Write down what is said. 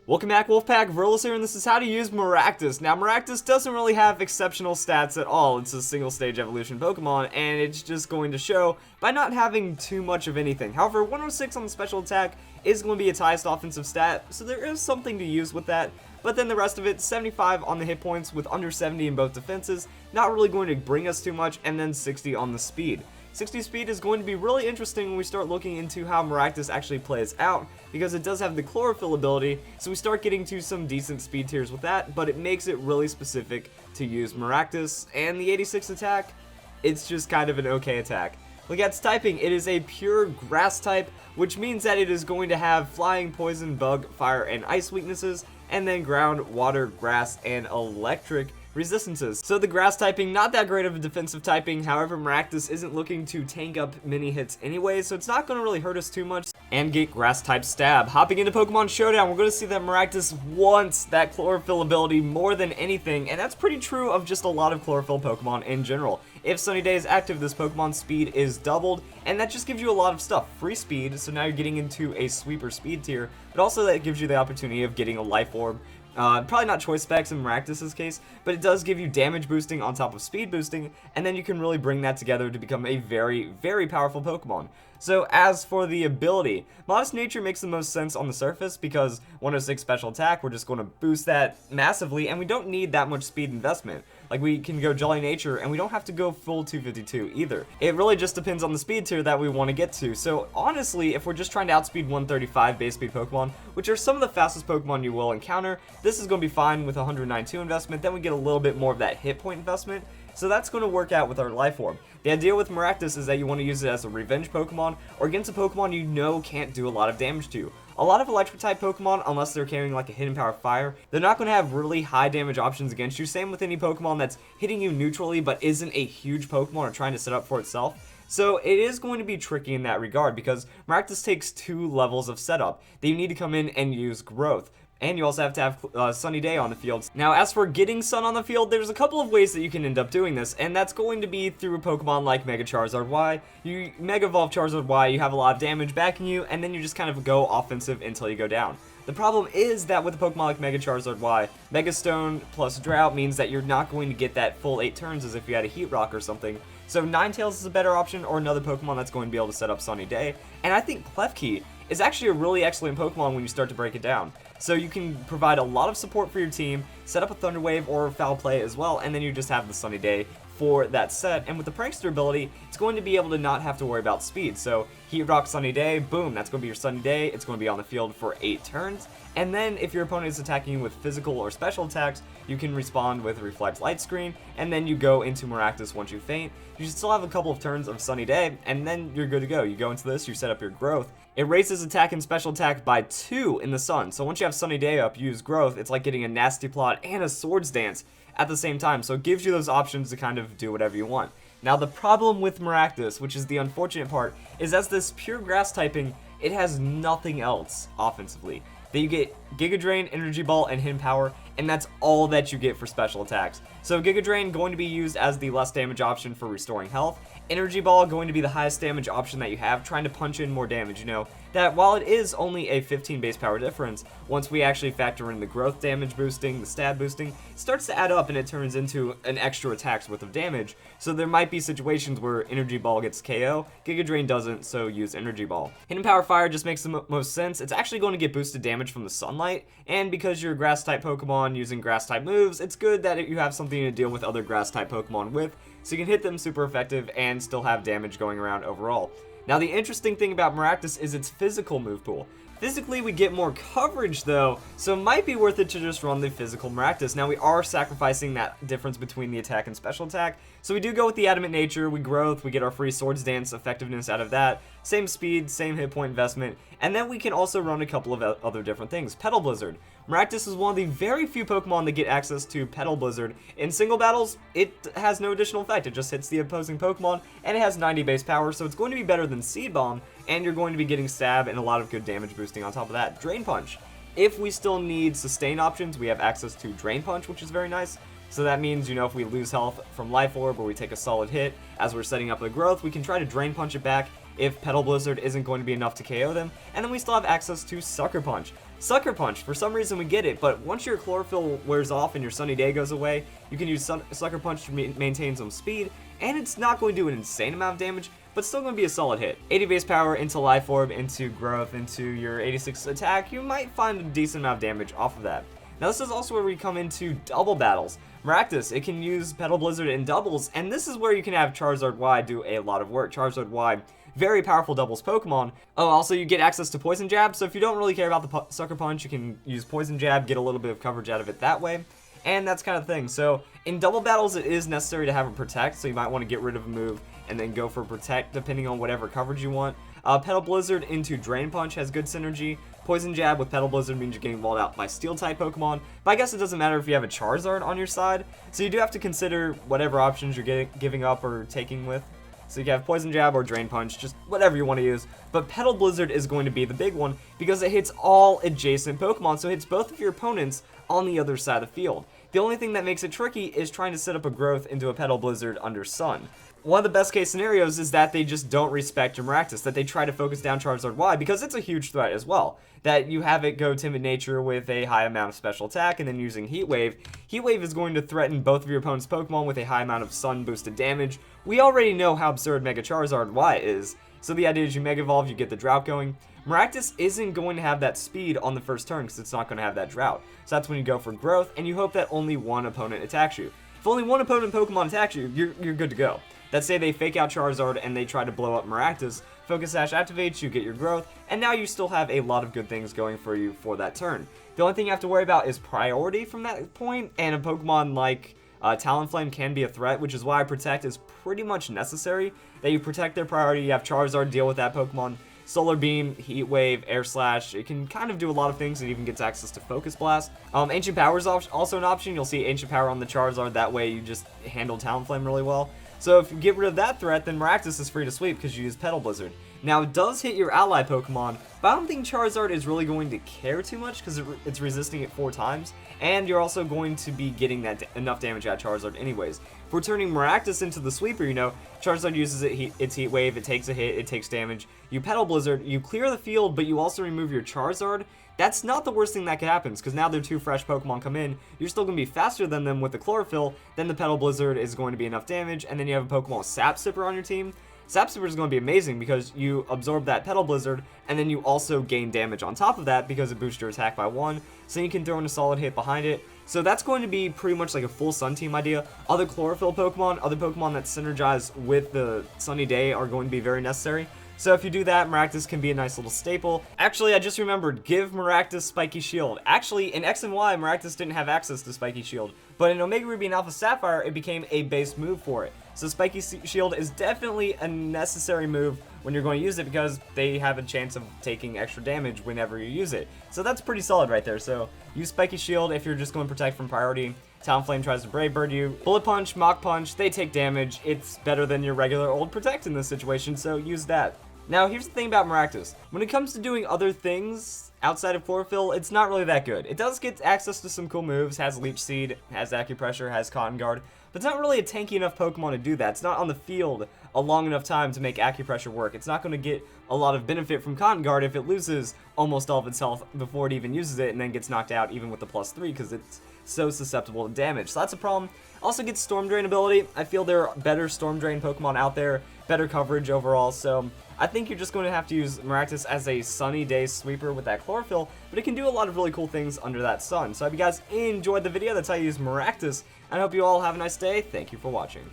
Welcome back, Wolfpack. Verlis here, and this is how to use Maractus. Now, Maractus doesn't really have exceptional stats at all. It's a single stage evolution Pokemon, and it's just going to show by not having too much of anything. However, 106 on the special attack is going to be its highest offensive stat, so there is something to use with that. But then the rest of it, 75 on the hit points with under 70 in both defenses, not really going to bring us too much, and then 60 on the speed. 60 speed is going to be really interesting when we start looking into how Maractus actually plays out, because it does have the Chlorophyll ability, so we start getting to some decent speed tiers with that, but it makes it really specific to use Maractus, and the 86 attack, it's just kind of an okay attack. Look at its typing, it is a pure grass type, which means that it is going to have flying, poison, bug, fire, and ice weaknesses, and then ground, water, grass, and electric resistances. So the grass typing, not that great of a defensive typing. However, Maractus isn't looking to tank up many hits anyway, so it's not going to really hurt us too much. And get grass type stab. Hopping into Pokemon Showdown, we're going to see that Maractus wants that Chlorophyll ability more than anything, and that's pretty true of just a lot of Chlorophyll Pokemon in general. If Sunny Day is active, this Pokemon's speed is doubled, and that just gives you a lot of stuff. Free speed, so now you're getting into a sweeper speed tier, but also that gives you the opportunity of getting a Life Orb. Probably not choice specs in Maractus' case, but it does give you damage boosting on top of speed boosting, and then you can really bring that together to become a very, very powerful Pokemon. So as for the ability, Modest Nature makes the most sense on the surface because 106 special attack, we're just going to boost that massively, and we don't need that much speed investment. Like, we can go Jolly Nature, and we don't have to go full 252 either. It really just depends on the speed tier that we want to get to. So honestly, if we're just trying to outspeed 135 base speed Pokemon, which are some of the fastest Pokemon you will encounter, this is going to be fine with 192 investment. Then we get a little bit more of that hit point investment. So that's going to work out with our Life Orb. The idea with Maractus is that you want to use it as a revenge Pokemon, or against a Pokemon you know can't do a lot of damage to. A lot of electric type Pokemon, unless they're carrying like a hidden power fire, they're not going to have really high damage options against you. Same with any Pokemon that's hitting you neutrally but isn't a huge Pokemon or trying to set up for itself. So it is going to be tricky in that regard because Maractus takes 2 levels of setup that you need to come in and use growth. And you also have to have Sunny Day on the field. Now, as for getting Sun on the field, there's a couple of ways that you can end up doing this, and that's going to be through a Pokemon like Mega Charizard Y. You Mega Evolve Charizard Y, you have a lot of damage backing you, and then you just kind of go offensive until you go down. The problem is that with a Pokemon like Mega Charizard Y, Mega Stone plus Drought means that you're not going to get that full 8 turns as if you had a Heat Rock or something. So Ninetales is a better option, or another Pokemon that's going to be able to set up Sunny Day. And I think Klefki is actually a really excellent Pokemon when you start to break it down. So you can provide a lot of support for your team, set up a Thunder Wave or Foul Play as well, and then you just have the Sunny Day for that set. And with the Prankster ability, it's going to be able to not have to worry about speed. So Heat Rock Sunny Day, boom, that's going to be your Sunny Day. It's going to be on the field for 8 turns. And then if your opponent is attacking you with physical or special attacks, you can respond with Reflect Light Screen, and then you go into Maractus once you faint. You should still have a couple of turns of Sunny Day, and then you're good to go. You go into this, you set up your growth. It raises attack and special attack by 2 in the sun. So once you have Sunny Day up, you use growth. It's like getting a Nasty Plot and a Swords Dance at the same time. So it gives you those options to kind of do whatever you want. Now the problem with Maractus, which is the unfortunate part, is as this pure grass typing, it has nothing else offensively. That you get Giga Drain, Energy Ball, and Hidden Power, and that's all that you get for special attacks. So Giga Drain going to be used as the less damage option for restoring health. Energy Ball going to be the highest damage option that you have, trying to punch in more damage. You know, that while it is only a 15 base power difference, once we actually factor in the growth damage boosting, the stab boosting, it starts to add up and it turns into an extra attack's worth of damage. So there might be situations where Energy Ball gets KO, Giga Drain doesn't, so use Energy Ball. Hidden Power Fire just makes the most sense. It's actually going to get boosted damage from the sunlight, and because you're a grass type Pokemon using grass type moves, it's good that you have something to deal with other grass type Pokemon with, so you can hit them super effective and still have damage going around overall. Now the interesting thing about Maractus is its physical move pool. Physically we get more coverage though, so it might be worth it to just run the physical Maractus. Now we are sacrificing that difference between the attack and special attack, so we do go with the Adamant Nature, we growth, we get our free Swords Dance effectiveness out of that, same speed, same hit point investment, and then we can also run a couple of other different things. Petal Blizzard. Maractus is one of the very few Pokemon that get access to Petal Blizzard. In single battles, it has no additional effect, it just hits the opposing Pokemon, and it has 90 base power, so it's going to be better than Seed Bomb, and you're going to be getting stab and a lot of good damage boosting on top of that. Drain Punch. If we still need sustain options, we have access to Drain Punch, which is very nice. So that means, you know, if we lose health from Life Orb or we take a solid hit as we're setting up the growth, we can try to Drain Punch it back if Petal Blizzard isn't going to be enough to KO them, and then we still have access to Sucker Punch. Sucker Punch, for some reason we get it, but once your Chlorophyll wears off and your Sunny Day goes away, you can use Sucker Punch to maintain some speed, and it's not going to do an insane amount of damage, but still going to be a solid hit. 80 base power into Life Orb, into Growth, into your 86 attack, you might find a decent amount of damage off of that. Now this is also where we come into double battles. Maractus, it can use Petal Blizzard in doubles, and this is where you can have Charizard Y do a lot of work. Charizard Y, very powerful doubles Pokemon. Oh, also you get access to Poison Jab, so if you don't really care about the Sucker Punch, you can use Poison Jab, get a little bit of coverage out of it that way. And that's kind of thing. So in double battles, it is necessary to have a Protect, so you might want to get rid of a move and then go for Protect depending on whatever coverage you want. Petal Blizzard into Drain Punch has good synergy. Poison Jab with Petal Blizzard means you're getting walled out by Steel-type Pokemon, but I guess it doesn't matter if you have a Charizard on your side, so you do have to consider whatever options you're giving up or taking with. So you can have Poison Jab or Drain Punch, just whatever you want to use, but Petal Blizzard is going to be the big one because it hits all adjacent Pokemon, so it hits both of your opponents on the other side of the field. The only thing that makes it tricky is trying to set up a Growth into a Petal Blizzard under Sun. One of the best case scenarios is that they just don't respect your Maractus, that they try to focus down Charizard Y, because it's a huge threat as well. That you have it go Timid Nature with a high amount of special attack, and then using Heat Wave. Heat Wave is going to threaten both of your opponent's Pokemon with a high amount of Sun boosted damage. We already know how absurd Mega Charizard Y is, so the idea is you Mega Evolve, you get the Drought going. Maractus isn't going to have that speed on the first turn because it's not going to have that Drought. So that's when you go for Growth, and you hope that only one opponent attacks you. If only one opponent Pokemon attacks you, you're good to go. Let's say they fake out Charizard and they try to blow up Maractus, Focus Sash activates, you get your Growth, and now you still have a lot of good things going for you for that turn. The only thing you have to worry about is priority from that point, and a Pokemon like Talonflame can be a threat, which is why Protect is pretty much necessary, that you protect their priority, you have Charizard deal with that Pokemon. Solar Beam, Heat Wave, Air Slash, it can kind of do a lot of things. It even gets access to Focus Blast. Ancient Power is also an option. You'll see Ancient Power on the Charizard, that way you just handle Talonflame really well. So if you get rid of that threat, then Maractus is free to sweep because you use Petal Blizzard. Now it does hit your ally Pokemon, but I don't think Charizard is really going to care too much because it's resisting it 4 times, and you're also going to be getting that enough damage out of Charizard anyways. If we're turning Maractus into the sweeper, you know, Charizard uses its Heat Wave, it takes a hit, it takes damage. You Petal Blizzard, you clear the field, but you also remove your Charizard. That's not the worst thing that could happen, because now they're 2 fresh Pokemon come in, you're still going to be faster than them with the Chlorophyll, then the Petal Blizzard is going to be enough damage, and then you have a Pokemon with Sap Sipper on your team. Sap Sipper is going to be amazing because you absorb that Petal Blizzard, and then you also gain damage on top of that because it boosts your attack by 1, so you can throw in a solid hit behind it. So that's going to be pretty much like a full Sun team idea. Other Chlorophyll Pokemon, other Pokemon that synergize with the Sunny Day are going to be very necessary. So if you do that, Maractus can be a nice little staple. Actually, I just remembered, give Maractus Spikey Shield. Actually, in X and Y, Maractus didn't have access to Spikey Shield, but in Omega Ruby and Alpha Sapphire, it became a base move for it. So Spikey Shield is definitely a necessary move when you're going to use it because they have a chance of taking extra damage whenever you use it. So that's pretty solid right there. So use Spikey Shield if you're just going to protect from priority. Talonflame tries to Brave Bird you. Bullet Punch, Mach Punch, they take damage. It's better than your regular old Protect in this situation, so use that. Now, here's the thing about Maractus. When it comes to doing other things outside of Chlorophyll, it's not really that good. It does get access to some cool moves, has Leech Seed, has Acupressure, has Cotton Guard, but it's not really a tanky enough Pokemon to do that. It's not on the field a long enough time to make Acupressure work. It's not going to get a lot of benefit from Cotton Guard if it loses almost all of its health before it even uses it and then gets knocked out even with the +3 because it's so susceptible to damage. So that's a problem. Also gets Storm Drain ability. I feel there are better Storm Drain Pokemon out there, better coverage overall, so I think you're just going to have to use Maractus as a Sunny Day sweeper with that Chlorophyll, but it can do a lot of really cool things under that sun. So I hope you guys enjoyed the video. That's how you use Maractus, and I hope you all have a nice day. Thank you for watching.